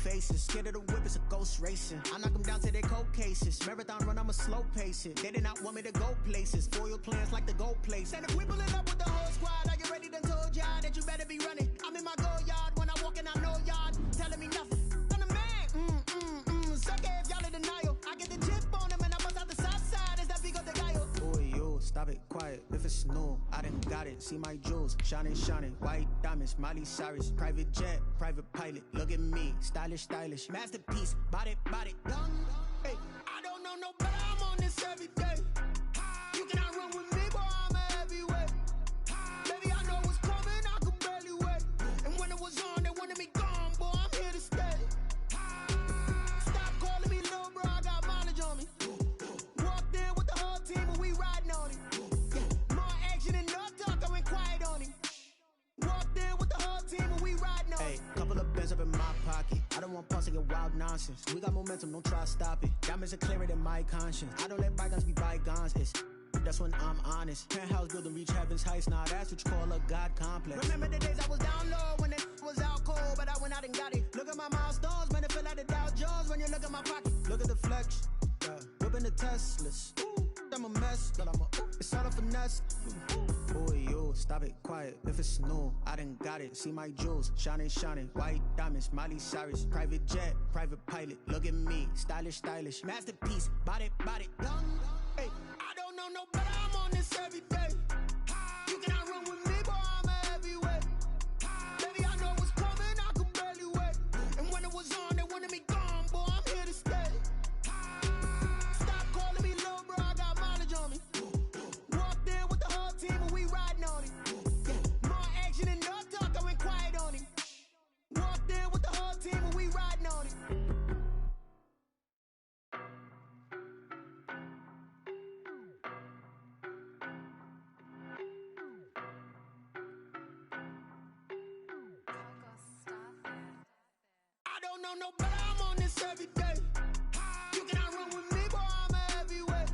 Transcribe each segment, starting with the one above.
faces. Scared of the whip, it's a ghost racing. I knock them down to their cold cases. Marathon run, I'ma slow pace it. They did not want me to go places. Foil plans like the gold place. And if we pulling up with the whole squad, are you ready? Done told y'all that you better be running. I'm in my go yard. When I walk in, I know y'all telling me nothing. I'm the man. Suck it if y'all in denial. I get the chip on them and I bust out the south side. Is that Vigo de Gallo? Boy, yo, stop it, quiet. If it's new, I done got it. See my jewels, shining. White diamonds, Miley Cyrus. Private jet, private pilot. Look at me, stylish. Masterpiece, body, young. Hey, I don't know no better. I'm on this every day. You cannot run with me, boy. I'm a heavyweight. Baby, I know what's coming. I could barely wait. And when it was on, they wanted me gone, boy. I'm here to stay. Stop calling me little bro. I got mileage on me. Walked in with the whole team and we riding on it. More action and no talk. I went quiet on him. Walked in with the whole team and we riding on it. Hey, couple of bands up in my pocket. I don't want pulse to get wild nonsense. We got momentum, don't try to stop it. Diamonds are clearer than my conscience. I don't let bygones be bygones. That's when I'm honest. Penthouse building reach heaven's heights. Nah, that's what you call a God complex. Remember the days I was down low when it was out cold, but I went out and got it. Look at my milestones, man, it feel like the Dow Jones when you look at my pocket. Look at the flex, whipping the Teslas. I'm a mess, but it's all a finesse. Boy, yo, stop it, quiet. If it's new, I done got it. See my jewels, shining. White diamonds, Miley Cyrus. Private jet, private pilot. Look at me, stylish. Masterpiece, body, young. Hey, I don't know no better. I'm on this every day. You cannot run with me, boy. I'm a heavyweight. Baby, I know what's coming. I could barely wait. And when it was on, they wanted me gone, boy. I'm here to stay. Stop calling me little bro. I got mileage on me. Walked in with the whole team and we riding on it. More action and no talk. I went quiet on him. Walked in with the whole team and we riding on it. I don't know no better. I'm on this every day. You cannot run with me, boy. I'm a heavyweight.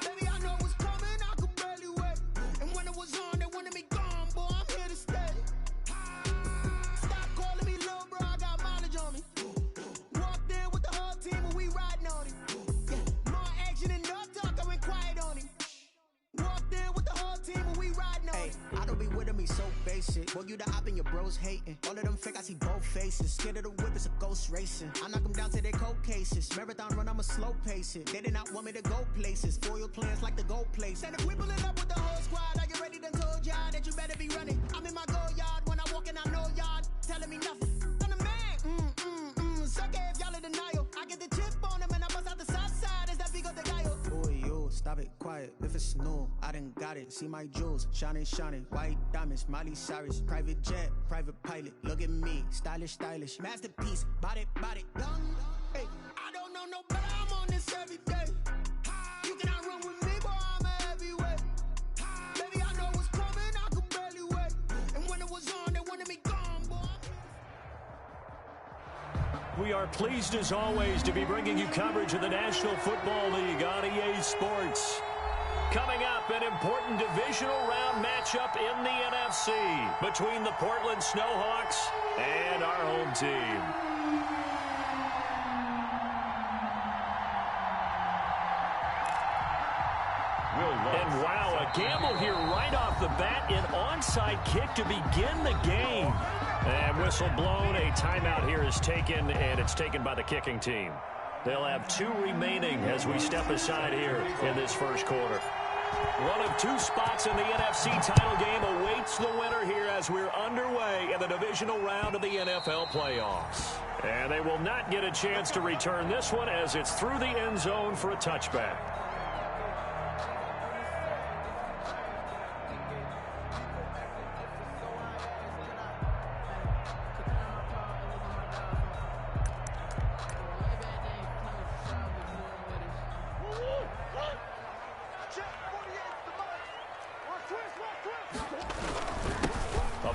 Baby, I know what's coming. I could barely wait. And when it was on, they wanted me gone, boy. I'm here to stay. Stop calling me little bro. I got mileage on me. Walked in with the whole team and we riding on it. More action and no talk. I went quiet on him. Walked in with the whole team and we riding on it. I don't be with him, he's so basic. Boy, you the op and your bros hating. All of them fake, I see both faces. Scared of the whip, it's a ghost racing. I knock them down to their cold cases. Marathon run, I'ma slow pace it. They did not want me to go places. Foil plans like the gold place. And if we pulling up with the whole squad, are you ready? Done told y'all that you better be running. I'm in my go yard. When I walk in, I know y'all telling me nothing. I'm the man. Suck it if y'all in denial. I get the chip on them and I bust out the south side. Is that Vigo de Gallo? Boy, yo, stop it, quiet. If it's new, I done got it. See my jewels, shining. White diamonds, Miley Cyrus. Private jet, private pilot. Look at me, stylish. Masterpiece, body, young. Hey, I don't know no better. I'm on this every day. You cannot run with me, boy. I'm a heavyweight. Baby, I know what's coming. I could barely wait. And when it was on, they wanted me gone, boy. We are pleased as always to be bringing you coverage of the National Football League on EA Sports. Coming up, an important divisional round matchup in the NFC between the Portland Snowhawks and our home team. And wow, a gamble here right off the bat, an onside kick to begin the game. And whistle blown, a timeout here is taken, and it's taken by the kicking team. They'll have 2 remaining as we step aside here in this first quarter. One of 2 spots in the NFC title game awaits the winner here as we're underway in the divisional round of the NFL playoffs. And they will not get a chance to return this one as it's through the end zone for a touchback.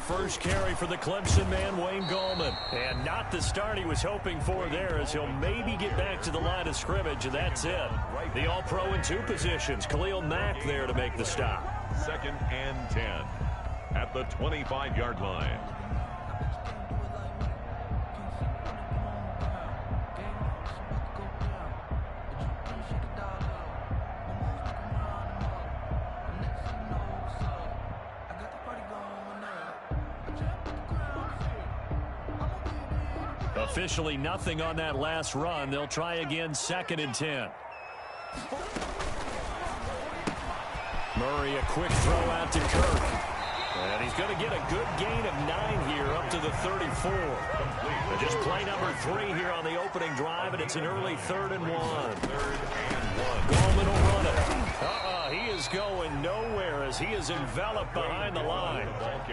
First carry for the Clemson man, Wayne Gallman. And not the start he was hoping for there, as he'll maybe get back to the line of scrimmage, and that's it. The All-Pro in 2 positions. Khalil Mack there to make the stop. 2nd and 10 at the 25-yard line. Officially nothing on that last run. They'll try again, 2nd and 10. Murray, a quick throw out to Kirk. And he's going to get a good gain of 9 here up to the 34. But just play number 3 here on the opening drive, and it's an early 3rd and 1. Gallman will run it. He is going nowhere as he is enveloped behind the line.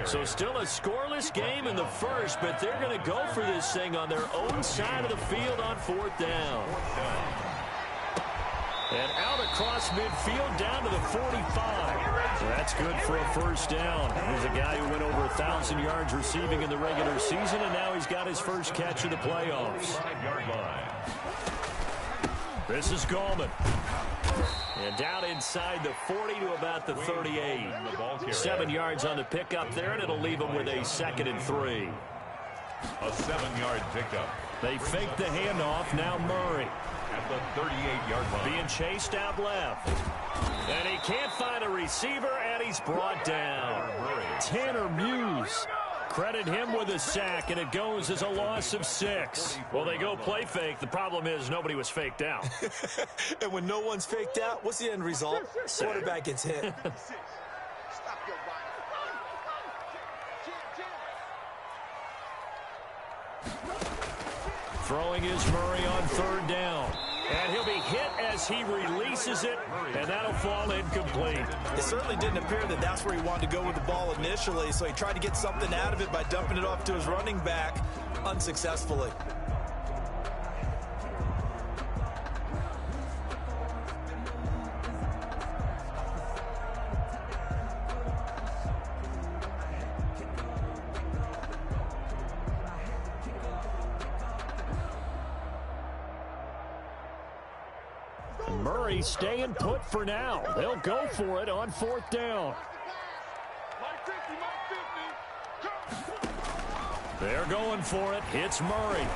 So still a scoreless game in the first, but they're going to go for this thing on their own side of the field on 4th down. And out across midfield down to the 45. That's good for a 1st down. Here's a guy who went over 1,000 yards receiving in the regular season, and now he's got his first catch of the playoffs. This is Gallman. And down inside the 40 to about the 38. 7 yards on the pickup there, and it'll leave him with a 2nd and 3. A 7-yard pickup. They fake the handoff. Now Murray. At the 38-yard line. Being chased out left. And he can't find a receiver, and he's brought down. Tanner Muse. Credit him with a sack, and it goes as a loss of 6. Well, they go play fake. The problem is nobody was faked out. And when no one's faked out, what's the end result? Quarterback gets hit. Throwing is Murray on 3rd down. And he'll be hit as he releases it, and that'll fall incomplete. It certainly didn't appear that that's where he wanted to go with the ball initially, so he tried to get something out of it by dumping it off to his running back unsuccessfully. Murray staying put for now. They'll go for it on 4th down. They're going for it. Hits Murray.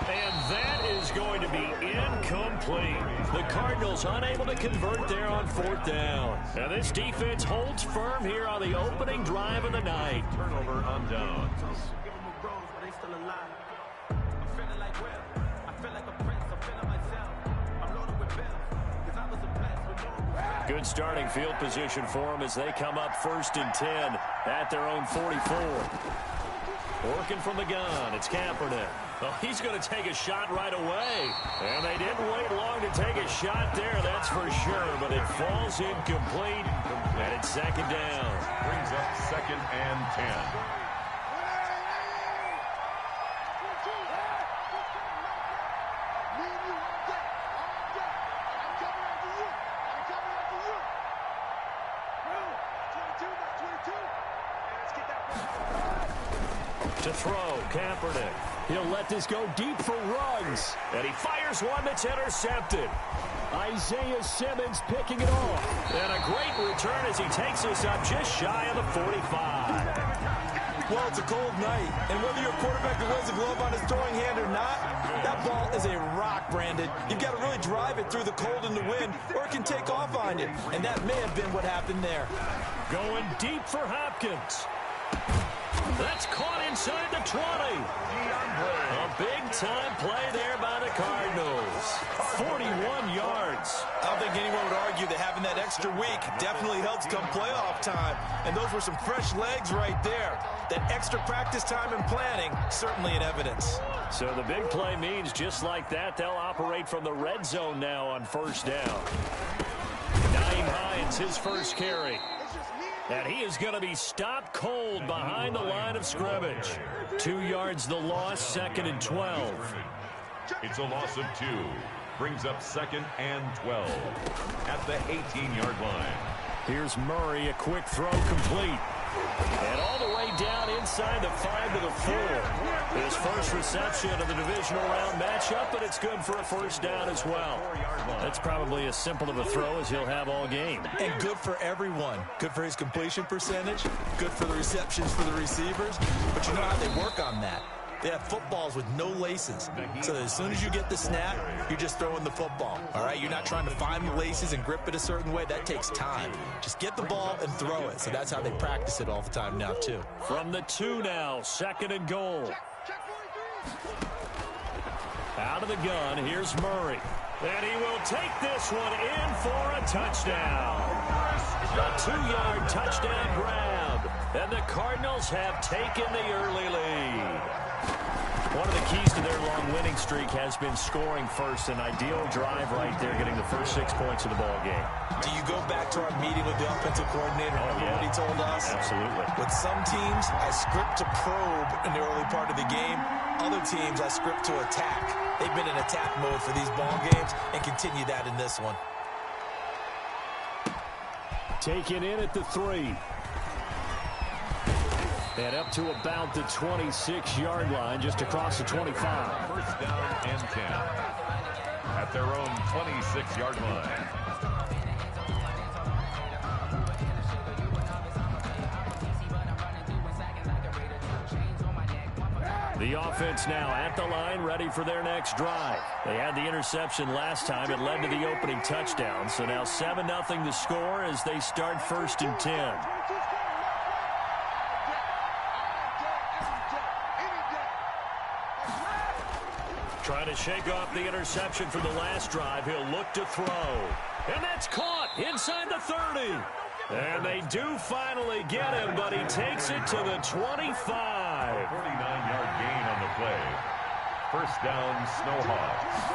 And that is going to be incomplete. The Cardinals unable to convert there on 4th down. And this defense holds firm here on the opening drive of the night. Turnover on downs. Good starting field position for them as they come up 1st and 10 at their own 44. Working from the gun, it's Kaepernick. Oh, he's going to take a shot right away. And they didn't wait long to take a shot there, that's for sure. But it falls incomplete, and it's 2nd down. Brings up 2nd and 10. To throw, Kaepernick. He'll let this go deep for Ruggs. And he fires one that's intercepted. Isaiah Simmons picking it off. And a great return as he takes this up just shy of the 45. Well, it's a cold night, and whether you're a quarterback who wears a glove on his throwing hand or not, that ball is a rock, Brandon. You've got to really drive it through the cold and the wind, or it can take off on you. And that may have been what happened there. Going deep for Hopkins. That's caught inside the 20. A big-time play there by the Cardinals. 41 yards. I don't think anyone would argue that having that extra week definitely helps come playoff time. And those were some fresh legs right there. That extra practice time and planning, certainly in evidence. So the big play means just like that, they'll operate from the red zone now on 1st down. Nyheim Hines, his first carry. And he is going to be stopped cold behind the line of scrimmage. 2 yards the loss, 2nd and 12. It's a loss of 2. Brings up 2nd and 12 at the 18-yard line. Here's Murray, a quick throw complete. And all the way down inside the 5 to the 4. His first reception of the divisional round matchup, but it's good for a 1st down as well. That's probably as simple of a throw as he'll have all game. And good for everyone. Good for his completion percentage. Good for the receptions for the receivers. But you know how they work on that. They have footballs with no laces. So that as soon as you get the snap, you're just throwing the football. All right? You're not trying to find the laces and grip it a certain way. That takes time. Just get the ball and throw it. So that's how they practice it all the time now, too. From the 2 now, 2nd and goal. Out of the gun, here's Murray. And he will take this one in for a touchdown. A 2-yard touchdown grab. And the Cardinals have taken the early lead. One of the keys to their long winning streak has been scoring first. An ideal drive right there, getting the first 6 points of the ball game. Do you go back to our meeting with the offensive coordinator? Remember what he told us? Absolutely. With some teams, I script to probe in the early part of the game. Other teams, I script to attack. They've been in attack mode for these ball games and continue that in this one. Taken in at the 3. And up to about the 26-yard line, just across the 25. First down and 10 at their own 26-yard line. The offense now at the line, ready for their next drive. They had the interception last time. It led to the opening touchdown. So now 7-0 the score as they start 1st and 10. Trying to shake off the interception from the last drive. He'll look to throw. And that's caught inside the 30. And they do finally get him, but he takes it to the 25. 49-yard gain on the play. First down, Snowhawks.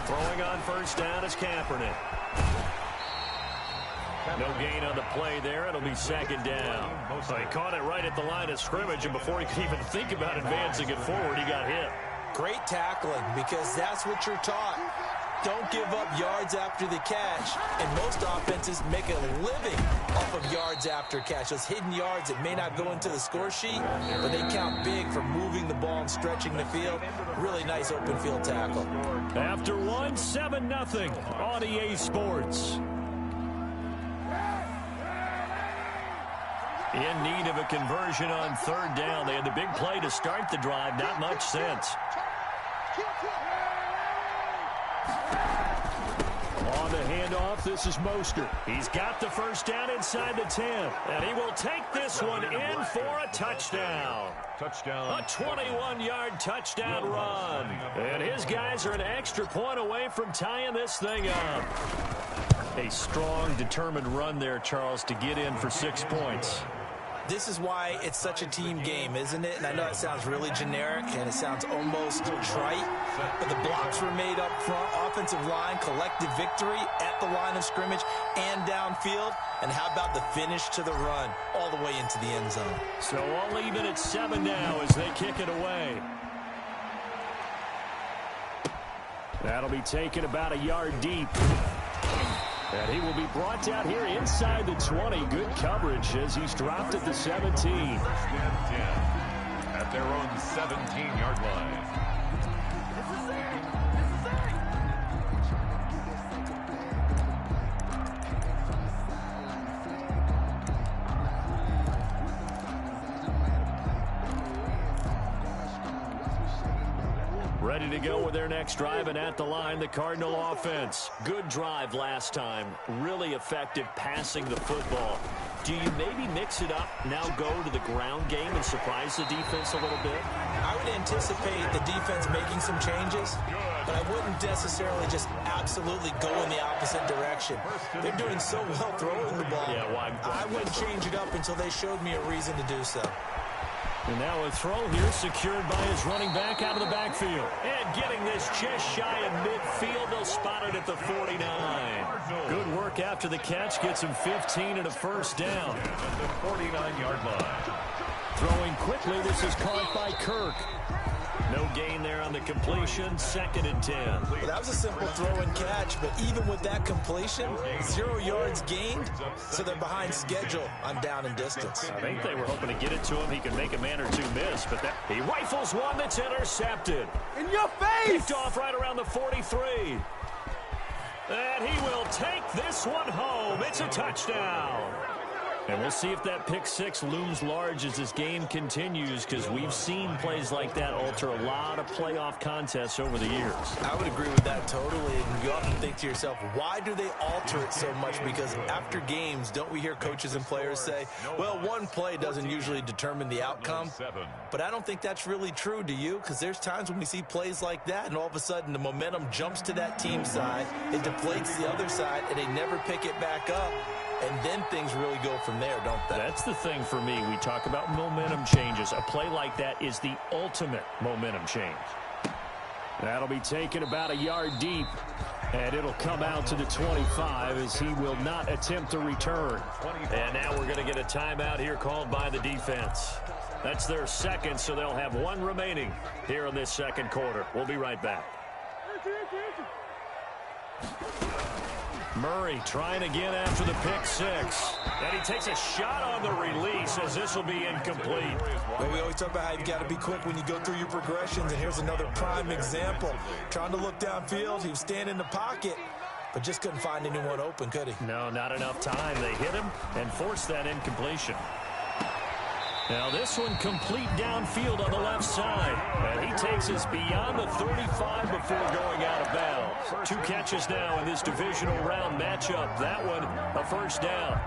Throwing on first down is Kaepernick. No gain on the play there. It'll be 2nd down. So he caught it right at the line of scrimmage, and before he could even think about advancing it forward, he got hit. Great tackling, because that's what you're taught. Don't give up yards after the catch. And most offenses make a living off of yards after catch. Those hidden yards that may not go into the score sheet, but they count big for moving the ball and stretching the field. Really nice open field tackle. After one, 7-0 on EA Sports. In need of a conversion on 3rd down. They had the big play to start the drive. Not much sense. On the handoff, this is Mostert. He's got the first down inside the 10. And he will take this one in for a touchdown. Touchdown. A 21-yard touchdown run. And his guys are an extra point away from tying this thing up. A strong, determined run there, Charles, to get in for 6 points. This is why it's such a team game, isn't it? And I know it sounds really generic and it sounds almost trite, but the blocks were made up front, offensive line, collective victory at the line of scrimmage and downfield. And how about the finish to the run all the way into the end zone? So all even at 7 now as they kick it away. That'll be taken about a yard deep. And he will be brought down here inside the 20. Good coverage as he's dropped at the 17. First and 10 at their own 17-yard line. Ready to go with their next drive, and at the line, the Cardinal offense. Good drive last time. Really effective passing the football. Do you maybe mix it up, now go to the ground game and surprise the defense a little bit? I would anticipate the defense making some changes, but I wouldn't necessarily just absolutely go in the opposite direction. They're doing so well throwing the ball. Yeah, well, I wouldn't change it up until they showed me a reason to do so. And now a throw here secured by his running back out of the backfield. And getting this just shy of midfield. They'll spot it at the 49. Good work after the catch. Gets him 15 and a first down. At the 49-yard line. Throwing quickly. This is caught by Kirk. No gain there on the completion. 2nd and 10. Well, that was a simple throw and catch, but even with that completion, 0 yards gained, so they're behind schedule on down and distance. I think they were hoping to get it to him. He could make a man or two miss, but he rifles one that's intercepted. In your face! Kicked off right around the 43. And he will take this one home. It's a touchdown. And we'll see if that pick six looms large as this game continues, because we've seen plays like that alter a lot of playoff contests over the years. I would agree with that totally. And you often think to yourself, why do they alter it so much? Because after games, don't we hear coaches and players say, well, one play doesn't usually determine the outcome. But I don't think that's really true, do you? Because there's times when we see plays like that, and all of a sudden the momentum jumps to that team side, it deflates the other side, and they never pick it back up. And then things really go from there, don't they? That's the thing for me. We talk about momentum changes. A play like that is the ultimate momentum change. That'll be taken about a yard deep. And it'll come out to the 25 as he will not attempt to return. And now we're going to get a timeout here called by the defense. That's their second, so they'll have one remaining here in this second quarter. We'll be right back. Murray trying again after the pick six. And he takes a shot on the release as this will be incomplete. Well, we always talk about how you've got to be quick when you go through your progressions, and here's another prime example. Trying to look downfield, he was standing in the pocket, but just couldn't find anyone open, could he? No, not enough time. They hit him and forced that incompletion. Now this one complete downfield on the left side. And he takes us beyond the 35 before going out of bounds. 2 catches now in this divisional round matchup. That one a first down.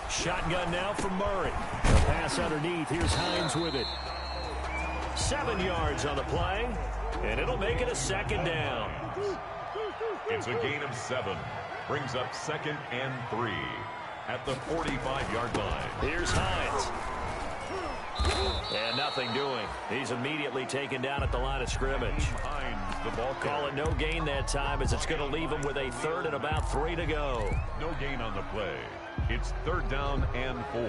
Shotgun now from Murray. The pass underneath. Here's Hines with it. 7 yards on the play, and it'll make it a second down. It's a gain of 7. Brings up 2nd and 3 at the 45-yard line. Here's Hines. And nothing doing. He's immediately taken down at the line of scrimmage. Hines, the ball Call it no gain that time, as it's going to leave him with a 3rd and about 3 to go. No gain on the play. It's 3rd down and 4.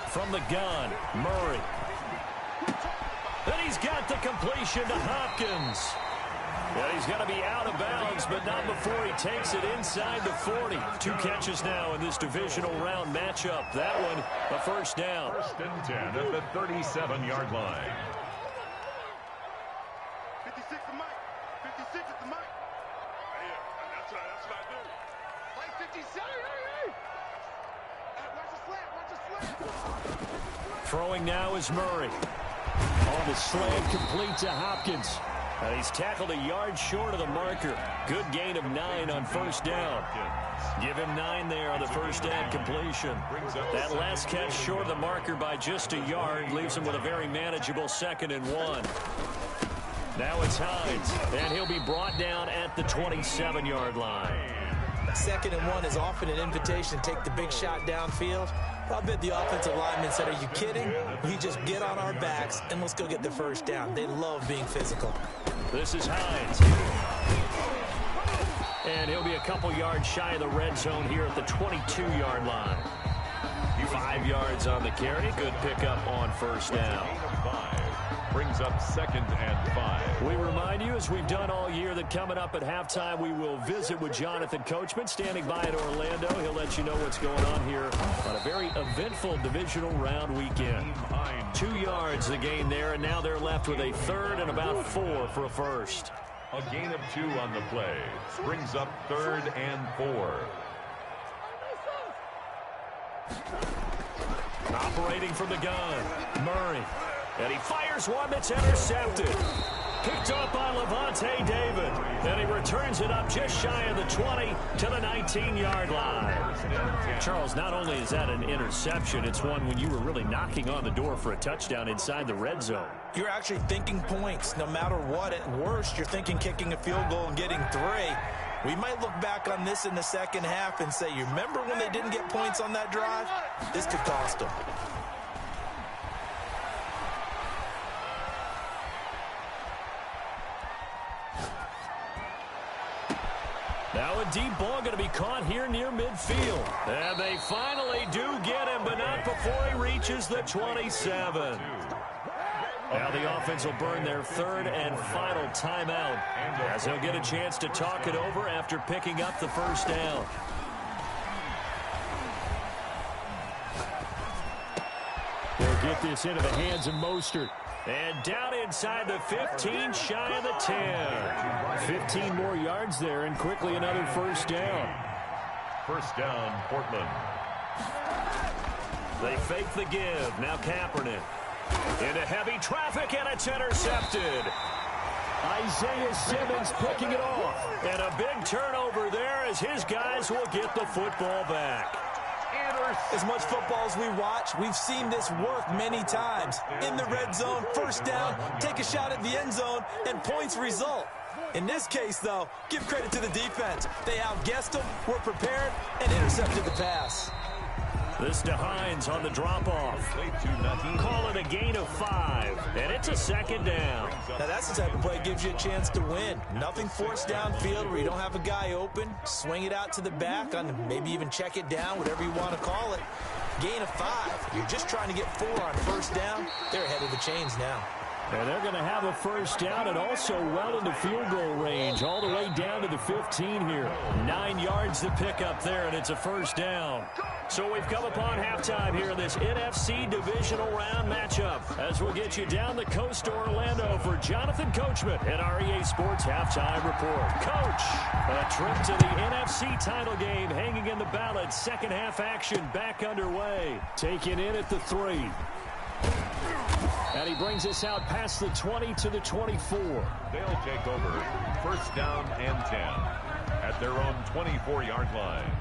From the gun, Murray. And he's got the completion to Hopkins. And he's going to be out of bounds, but not before he takes it inside the 40. 2 catches now in this divisional round matchup. That one, a first down. 1st and 10 at the 37-yard line. 56 to Mike. 56 at the Mike. Yeah, that's what I do. Play 57. Hey. Watch the slant. Watch the slant. Throwing now is Murray. On the slant, complete to Hopkins. And he's tackled a yard short of the marker. Good gain of 9 on first down. Give him 9 there on the first down completion. That last catch short of the marker by just a yard leaves him with a very manageable 2nd and 1. Now it's Hines, and he'll be brought down at the 27-yard line. 2nd and 1 is often an invitation to take the big shot downfield. I bet the offensive lineman said, are you kidding? We just get on our backs and let's go get the first down. They love being physical. This is Hines. And he'll be a couple yards shy of the red zone here at the 22-yard line. 5 yards on the carry. Good pickup on first down. Brings up 2nd and 5. We remind you, as we've done all year, that coming up at halftime, we will visit with Jonathan Coachman, standing by in Orlando. He'll let you know what's going on here on a very eventful divisional round weekend. 2 yards the gain there, and now they're left with a 3rd and about 4 for a first. A gain of 2 on the play. Brings up 3rd and 4. Operating from the gun, Murray. And he fires one that's intercepted. Picked up by Levante David. And he returns it up just shy of the 20 to the 19-yard line. Charles, not only is that an interception, it's one when you were really knocking on the door for a touchdown inside the red zone. You're actually thinking points. No matter what, at worst, you're thinking kicking a field goal and getting 3. We might look back on this in the second half and say, you remember when they didn't get points on that drive? This could cost them. Now a deep ball going to be caught here near midfield. And they finally do get him, but not before he reaches the 27. Now the offense will burn their third and final timeout, as he'll get a chance to talk it over after picking up the first down. They'll get this into the hands of Mostert. And down inside the 15, shy of the 10. 15 more yards there, and quickly another first down. First down, Portland. They fake the give. Now Kaepernick. Into heavy traffic, and it's intercepted. Isaiah Simmons picking it off. And a big turnover there as his guys will get the football back. As much football as we watch, we've seen this work many times. In the red zone, first down, take a shot at the end zone, and points result. In this case, though, give credit to the defense. They outguessed them, were prepared, and intercepted the pass. This to Hines on the drop-off. Call it a gain of 5, and it's a second down. Now, that's the type of play that gives you a chance to win. Nothing forced downfield where you don't have a guy open. Swing it out to the back, on maybe even check it down, whatever you want to call it. Gain of 5. You're just trying to get 4 on first down. They're ahead of the chains now. And they're going to have a first down and also well into field goal range, all the way down to the 15 here. 9 yards to pick up there, and it's a first down. So we've come upon halftime here in this NFC divisional round matchup, as we'll get you down the coast to Orlando for Jonathan Coachman at our EA Sports Halftime Report. Coach, a trip to the NFC title game hanging in the balance. Second half action back underway. Taken in at the 3. And he brings us out past the 20 to the 24. They'll take over first down and 10 at their own 24-yard line.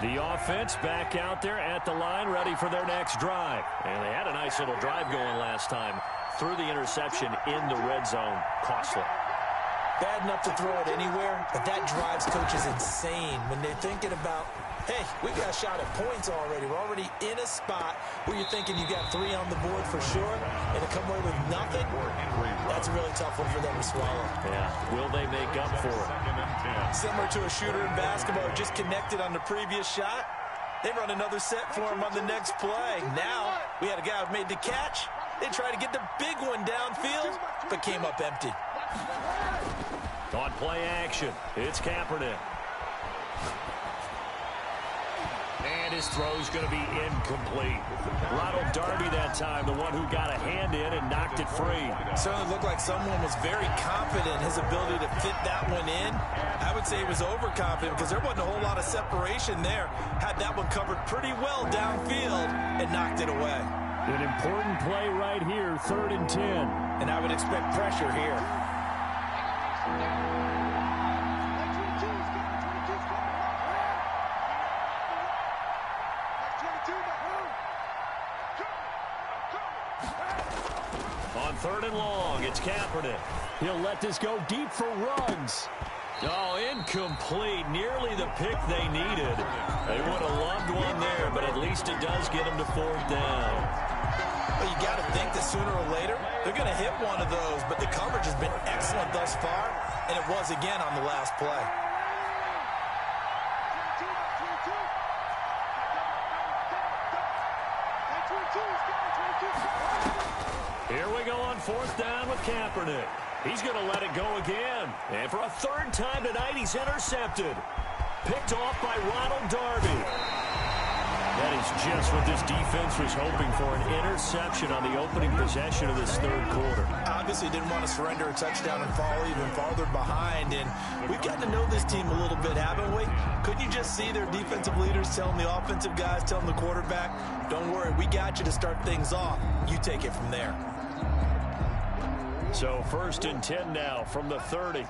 The offense back out there at the line, ready for their next drive. And they had a nice little drive going last time. Through the interception in the red zone. Costly. Bad enough to throw it anywhere, but that drives coaches insane when they're thinking about, hey, we got a shot at points already. We're already in a spot where you're thinking you got 3 on the board for sure, and to come away with nothing, that's a really tough one for them to swallow. Yeah. Will they make up for it? Similar to a shooter in basketball who just connected on the previous shot. They run another set for him on the next play. Now, we had a guy who made the catch. They tried to get the big one downfield, but came up empty. On play action, it's Kaepernick. And his throw's going to be incomplete. Ronald Darby that time, the one who got a hand in and knocked it free. Certainly looked like someone was very confident in his ability to fit that one in. I would say he was overconfident because there wasn't a whole lot of separation there. Had that one covered pretty well downfield and knocked it away. An important play right here, 3rd and 10. And I would expect pressure here. On 3rd and long, it's Kaepernick. He'll let this go deep for Ruggs. Oh, incomplete. Nearly the pick they needed. They would have loved one there, but at least it does get them to 4th down. Well, you got to think that sooner or later, they're going to hit one of those, but the coverage has been excellent thus far, and it was again on the last play. Here we go on 4th down with Kaepernick. He's going to let it go again. And for a 3rd time tonight, he's intercepted. Picked off by Ronald Darby. That is just what this defense was hoping for, an interception on the opening possession of this 3rd quarter. Obviously didn't want to surrender a touchdown and fall even farther behind, and we've gotten to know this team a little bit, haven't we? Couldn't you just see their defensive leaders telling the offensive guys, telling the quarterback, don't worry, we got you to start things off. You take it from there. So 1st and 10 now from the 30.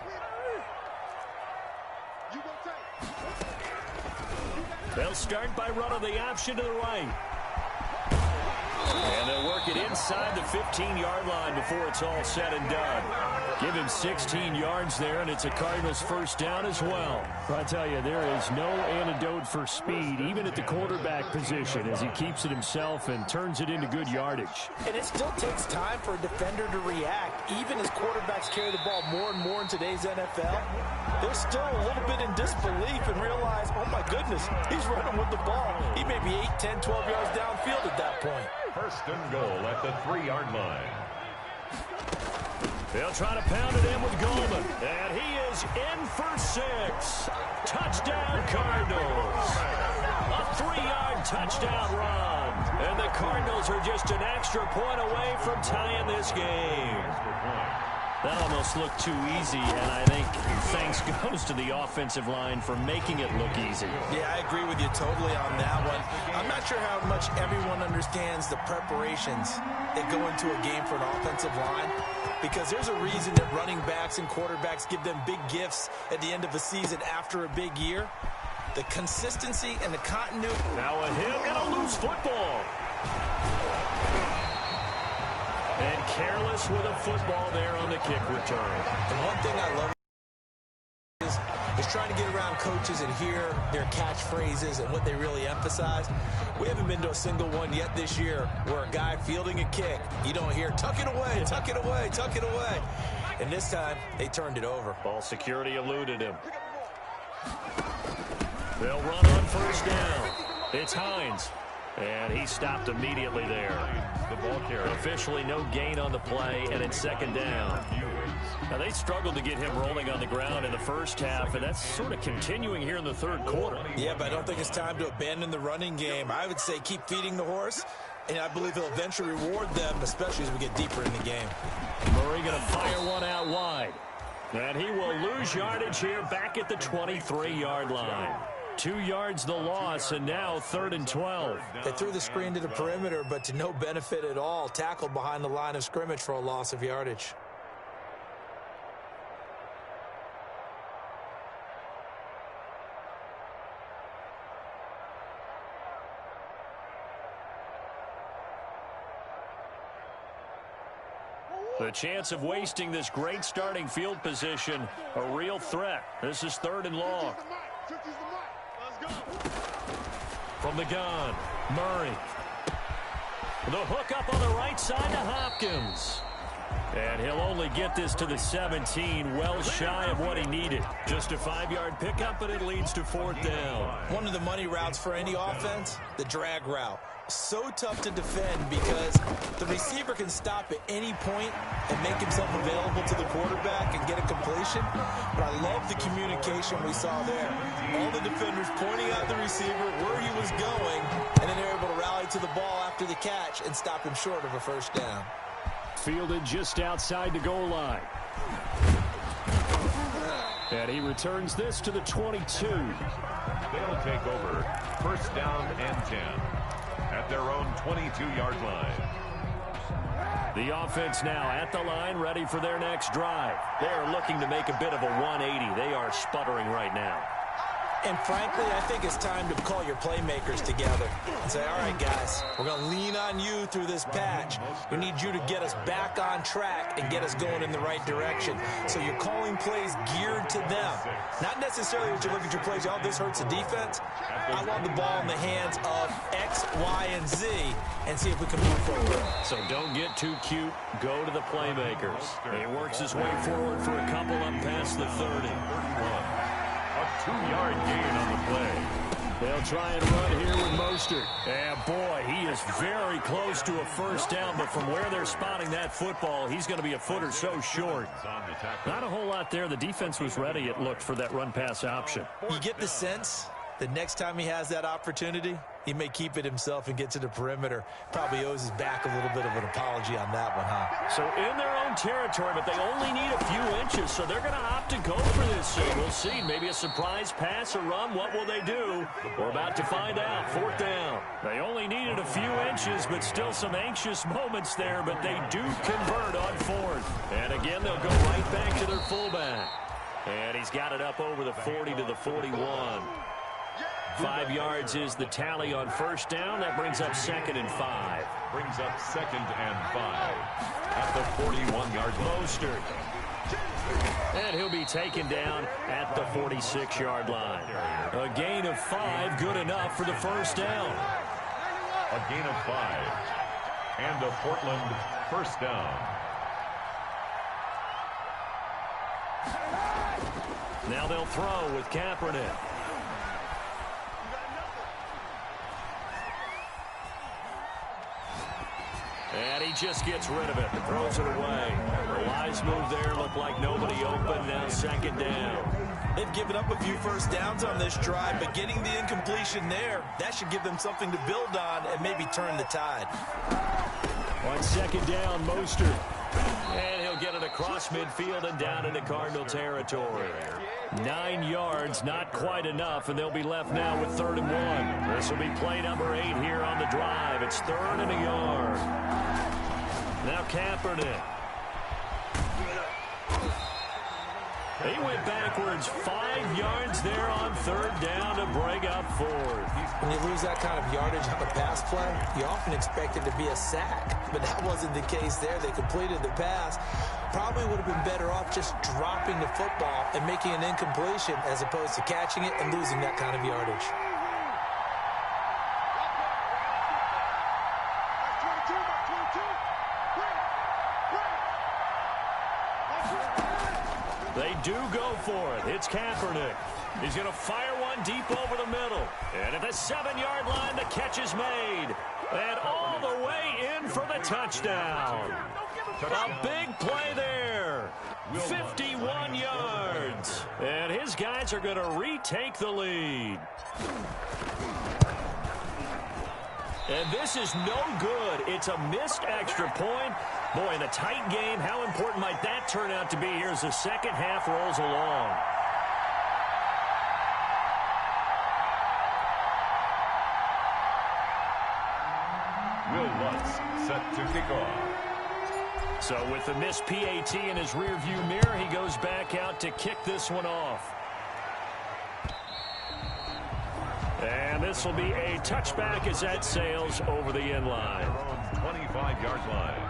They'll start by running the option to the right. And they'll work it inside. inside the 15-yard line before it's all said and done. Give him 16 yards there, and it's a Cardinals first down as well. I tell you, there is no antidote for speed, even at the quarterback position, as he keeps it himself and turns it into good yardage. And it still takes time for a defender to react, even as quarterbacks carry the ball more and more in today's NFL. They're still a little bit in disbelief and realize, oh my goodness, he's running with the ball. He may be 8, 10, 12 yards downfield at that point. First and goal at the 3-yard line. They'll try to pound it in with Goldman. And he is in for 6. Touchdown, Cardinals. A 3-yard touchdown run. And the Cardinals are just an extra point away from tying this game. That almost looked too easy, and I think thanks goes to the offensive line for making it look easy. Yeah, I agree with you totally on that one. I'm not sure how much everyone understands the preparations that go into a game for an offensive line, because there's a reason that running backs and quarterbacks give them big gifts at the end of the season after a big year. The consistency and the continuity. Now a hit and a loose football. And careless with a football there on the kick return. And one thing I love is trying to get around coaches and hear their catchphrases and what they really emphasize. We haven't been to a single one yet this year where a guy fielding a kick, you don't hear, tuck it away, tuck it away, tuck it away. And this time, they turned it over. Ball security eluded him. They'll run on first down. It's Hines. And he stopped immediately there. The ball carrier. Officially no gain on the play, and it's second down. Now, they struggled to get him rolling on the ground in the first half, and that's sort of continuing here in the third quarter. Yeah, but I don't think it's time to abandon the running game. I would say keep feeding the horse, and I believe he'll eventually reward them, especially as we get deeper in the game. Murray going to fire one out wide. And he will lose yardage here back at the 23-yard line. 2 yards the loss, and now 3rd and 12. They threw the screen to the perimeter, but to no benefit at all. Tackled behind the line of scrimmage for a loss of yardage. The chance of wasting this great starting field position, a real threat. This is 3rd and long. From the gun, Murray. The hook up on the right side to Hopkins. And he'll only get this to the 17, well shy of what he needed. Just a 5-yard pickup, but it leads to 4th down. One of the money routes for any offense, the drag route. So tough to defend because the receiver can stop at any point and make himself available to the quarterback and get a completion. But I love the communication we saw there. All the defenders pointing out the receiver where he was going, and then they're able to rally to the ball after the catch and stop him short of a first down. Fielded just outside the goal line. And he returns this to the 22. They'll take over. First down and 10. At their own 22-yard line. The offense now at the line, ready for their next drive. They are looking to make a bit of a 180. They are sputtering right now. And frankly, I think it's time to call your playmakers together and say, all right, guys, we're going to lean on you through this patch. We need you to get us back on track and get us going in the right direction. So you're calling plays geared to them. Not necessarily what you look at your plays, oh, this hurts the defense. I want the ball in the hands of X, Y, and Z and see if we can move forward. So don't get too cute. Go to the playmakers. He works his way forward for a couple up past the 30. A 2-yard gain on the play. They'll try and run here with Mostert. And boy, he is very close to a first down, but from where they're spotting that football, he's going to be a foot or so short. Not a whole lot there. The defense was ready, it looked, for that run-pass option. You get the sense that next time he has that opportunity, he may keep it himself and get to the perimeter. Probably owes his back a little bit of an apology on that one, huh? So in their own territory, but they only need a few inches, so they're going to opt to go for this. So we'll see. Maybe a surprise pass or run. What will they do? We're about to find out. 4th down. They only needed a few inches, but still some anxious moments there, but they do convert on 4th. And again, they'll go right back to their fullback. And he's got it up over the 40 to the 41. 5 yards is the tally on first down. That brings up 2nd and 5. Brings up 2nd and 5 at the 41-yard line. Mostert. And he'll be taken down at the 46-yard line. A gain of 5, good enough for the first down. A gain of 5. And a Portland first down. Now they'll throw with Kaepernick. And he just gets rid of it. Throws it away. The wise move there. Looked like nobody open. Now 2nd down. They've given up a few first downs on this drive, but getting the incompletion there, that should give them something to build on and maybe turn the tide. On 2nd down, Mostert. And he'll get it across midfield and down into Cardinal territory. 9 yards, not quite enough, and they'll be left now with 3rd and 1. This will be play number 8 here on the drive. It's 3rd and a yard. Now Kaepernick. He went backwards 5 yards there on 3rd down to break up 4th. When you lose that kind of yardage on a pass play, you often expect it to be a sack, but that wasn't the case there. They completed the pass. Probably would have been better off just dropping the football and making an incompletion as opposed to catching it and losing that kind of yardage. They do go for it. It's Kaepernick. He's going to fire one deep over the middle. And at the 7-yard line, the catch is made. And all the way in for the touchdown. A big play there. 51 yards. And his guys are going to retake the lead. And this is no good. It's a missed extra point. Boy, in a tight game, how important might that turn out to be here as the second half rolls along? Will Lutz set to kick off. So with the missed PAT in his rearview mirror, he goes back out to kick this one off. And this will be a touchback as that sails over the end line. 25-yard line.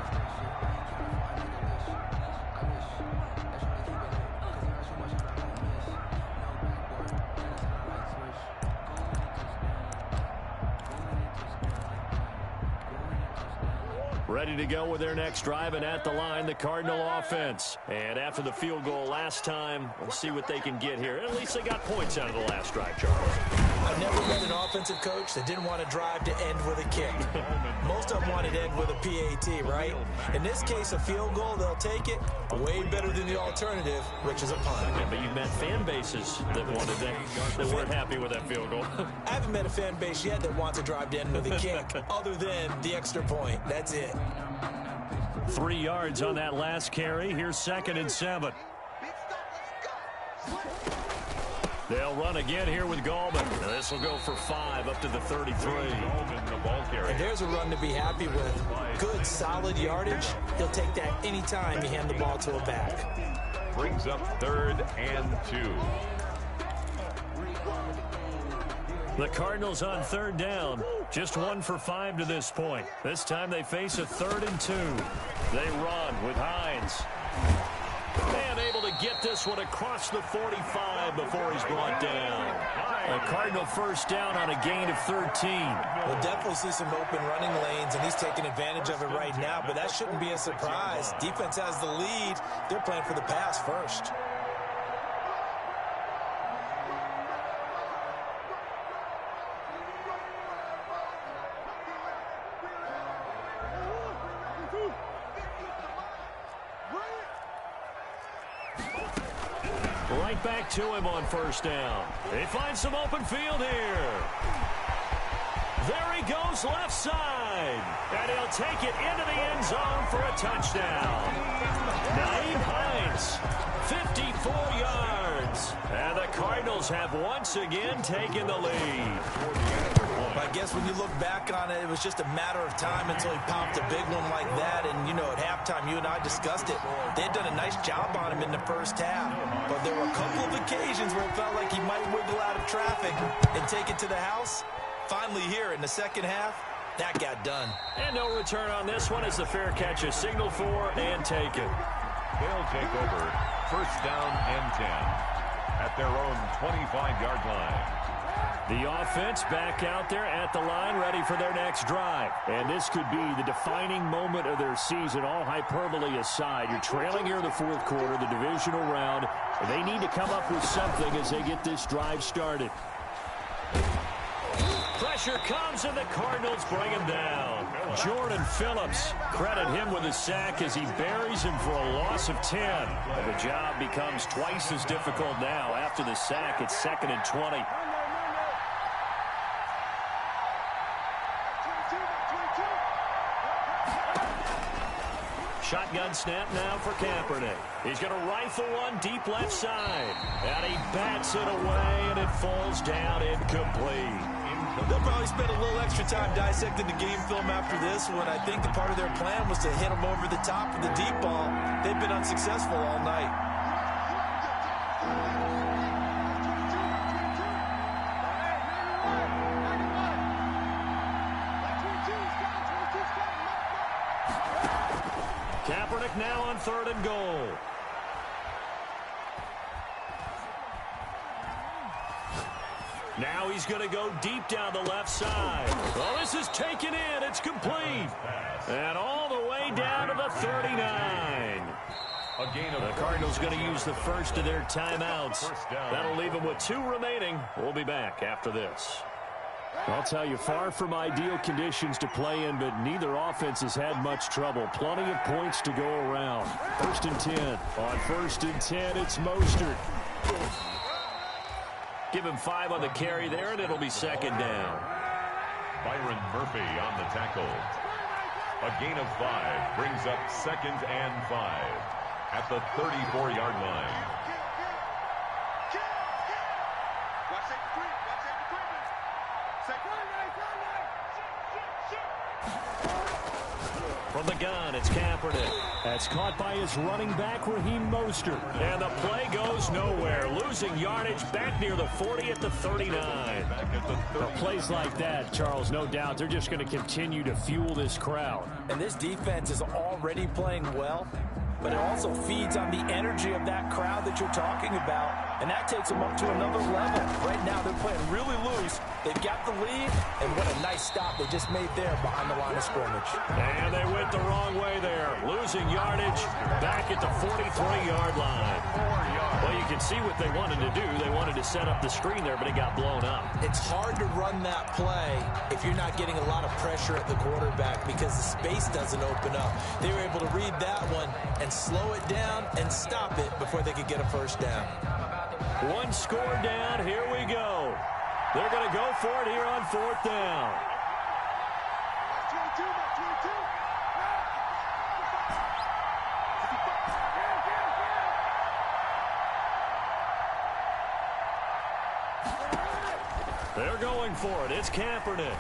Ready to go with their next drive, and at the line, the Cardinal offense. And after the field goal last time, we'll see what they can get here. At least they got points out of the last drive, Charles. I've never met an offensive coach that didn't want to drive to end with a kick. Most of them wanted to end with a PAT, right? In this case, a field goal, they'll take it. Way better than the alternative, which is a punt. Yeah, but you've met fan bases that wanted that weren't happy with that field goal. I haven't met a fan base yet that wants to drive to end with a kick, other than the extra point. That's it. 3 yards on that last carry. Here's 2nd and 7. They'll run again here with Gallman. This will go for 5 up to the 33. And there's a run to be happy with. Good, solid yardage. He'll take that anytime you hand the ball to a back. Brings up 3rd and 2. The Cardinals on 3rd down. Just 1 for 5 to this point. This time they face a 3rd and 2. They run with Hines. And able to get this one across the 45 before he's brought down. A Cardinal first down on a gain of 13. We'll definitely see some open running lanes, and he's taking advantage of it right now, but that shouldn't be a surprise. Defense has the lead. They're playing for the pass first. Right back to him on first down. They find some open field here. There he goes left side. And he'll take it into the end zone for a touchdown. Nyheim Hines, 54 yards. And the Cardinals have once again taken the lead. I guess when you look back on it, it was just a matter of time until he popped a big one like that. And, you know, at halftime, you and I discussed it. They had done a nice job on him in the first half. But there were a couple of occasions where it felt like he might wiggle out of traffic and take it to the house. Finally here in the second half, That got done. And no return on this one as the fair catch is signaled for and taken. They'll take over first down and 10 at their own 25-yard line. The offense back out there at the line, ready for their next drive. And this could be the defining moment of their season, all hyperbole aside. You're trailing here in the fourth quarter, the divisional round. And they need to come up with something as they get this drive started. Pressure comes, and the Cardinals bring him down. Jordan Phillips, credit him with a sack as he buries him for a loss of 10. And the job becomes twice as difficult now. After the sack, it's 2nd and 20. Shotgun snap now for Kaepernick. He's going to rifle one deep left side. And he bats it away, and it falls down incomplete. They'll probably spend a little extra time dissecting the game film after this one. I think the part of their plan was to hit them over the top of the deep ball. They've been unsuccessful all night. Kaepernick now on 3rd and goal. Now he's going to go deep down the left side. Oh, this is taken in. It's complete. And all the way down to the 39. The Cardinals going to use the first of their timeouts. That'll leave them with 2 remaining. We'll be back after this. I'll tell you, far from ideal conditions to play in, but neither offense has had much trouble. Plenty of points to go around. 1st and 10. On 1st and 10, it's Mostert. Give him 5 on the carry there, and it'll be 2nd down. Byron Murphy on the tackle. A gain of 5 brings up 2nd and 5 at the 34-yard line. From the gun, it's Kaepernick. That's caught by his running back, Raheem Mostert. And the play goes nowhere. Losing yardage back near the 40 at the 39. Plays like that, Charles, no doubt, they're just going to continue to fuel this crowd. And this defense is already playing well, but it also feeds on the energy of that crowd that you're talking about, and that takes them up to another level. Right now, they're playing really loose. They've got the lead, and what a nice stop they just made there behind the line of scrimmage. And they went the wrong way there, losing yardage back at the 43-yard line. Well, you can see what they wanted to do. They wanted to set up the screen there, but it got blown up. It's hard to run that play if you're not getting a lot of pressure at the quarterback because the space doesn't open up. They were able to read that one and slow it down and stop it before they could get a first down. 1 score down. Here we go. They're going to go for it here on 4th down. They're going for it. It's Kaepernick.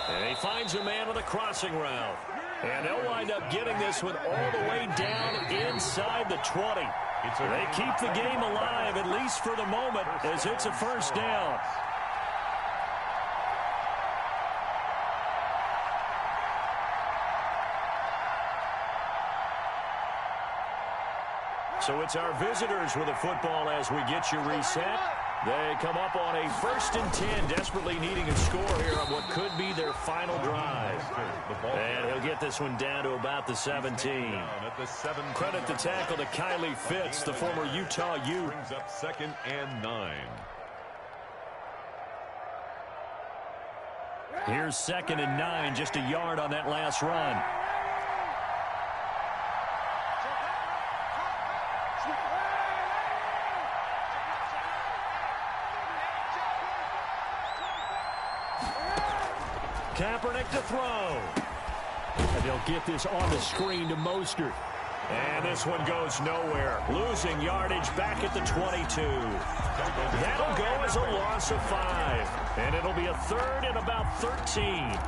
And he finds a man with a crossing route. And they'll wind up getting this one all the way down inside the 20. They keep the game alive, at least for the moment, as it's a first down. So it's our visitors with the football as we get you reset. They come up on a 1st and 10, desperately needing a score here on what could be their final drive. And he'll get this one down to about the 17. Credit the tackle to Kylie Fitz, the former Utah Ute. Brings up 2nd and 9. Here's 2nd and 9, just a yard on that last run. Kaepernick to throw. And they'll get this on the screen to Mostert. And this one goes nowhere. Losing yardage back at the 22. That'll go as a loss of 5. And it'll be a 3rd and about 13.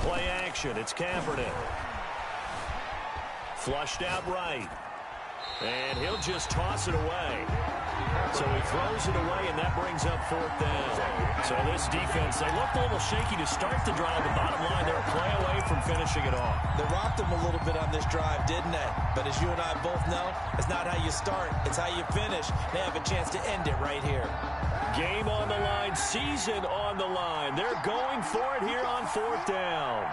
Play action. It's Kaepernick. Flushed out right. And he'll just toss it away. So he throws it away, and that brings up 4th down. So this defense, they looked a little shaky to start the drive. The bottom line, they're a play away from finishing it off. They rocked them a little bit on this drive, didn't they? But as you and I both know, it's not how you start, it's how you finish. They have a chance to end it right here. Game on the line, season on the line. They're going for it here on 4th down.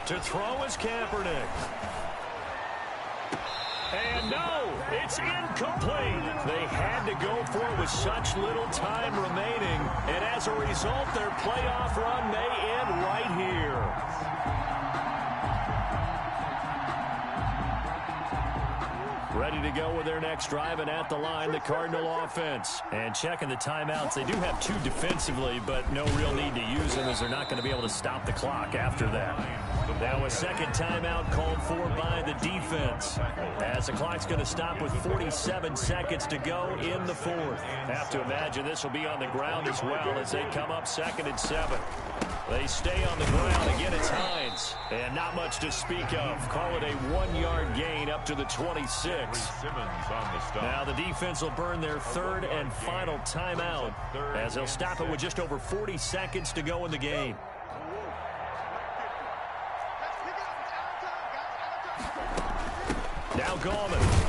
To throw is Kaepernick. And no, it's incomplete. They had to go for it with such little time remaining. And as a result, their playoff run may end right here. Ready to go with their next drive, and at the line, the Cardinal offense. And checking the timeouts, they do have 2 defensively, but no real need to use them as they're not going to be able to stop the clock after that. Now a second timeout called for by the defense, as the clock's going to stop with 47 seconds to go in the 4th. Have to imagine this will be on the ground as well as they come up 2nd and 7. They stay on the ground. Again, it's Hines. And not much to speak of. Call it a 1-yard gain up to the 26. Now the defense will burn their 3rd and final timeout as they'll stop it with just over 40 seconds to go in the game. Now Gallman.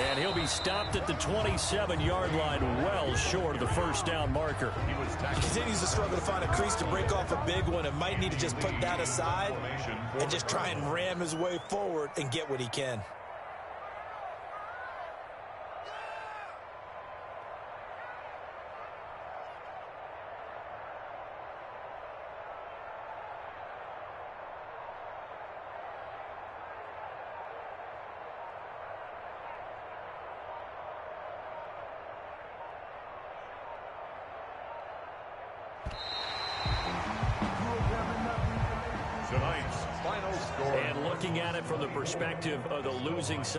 And he'll be stopped at the 27-yard line, well short of the 1st down marker. He continues to struggle to find a crease to break off a big one, and might need to just put that aside and just try and ram his way forward and get what he can. Tonight's final score. And looking at it from the perspective of the losing side.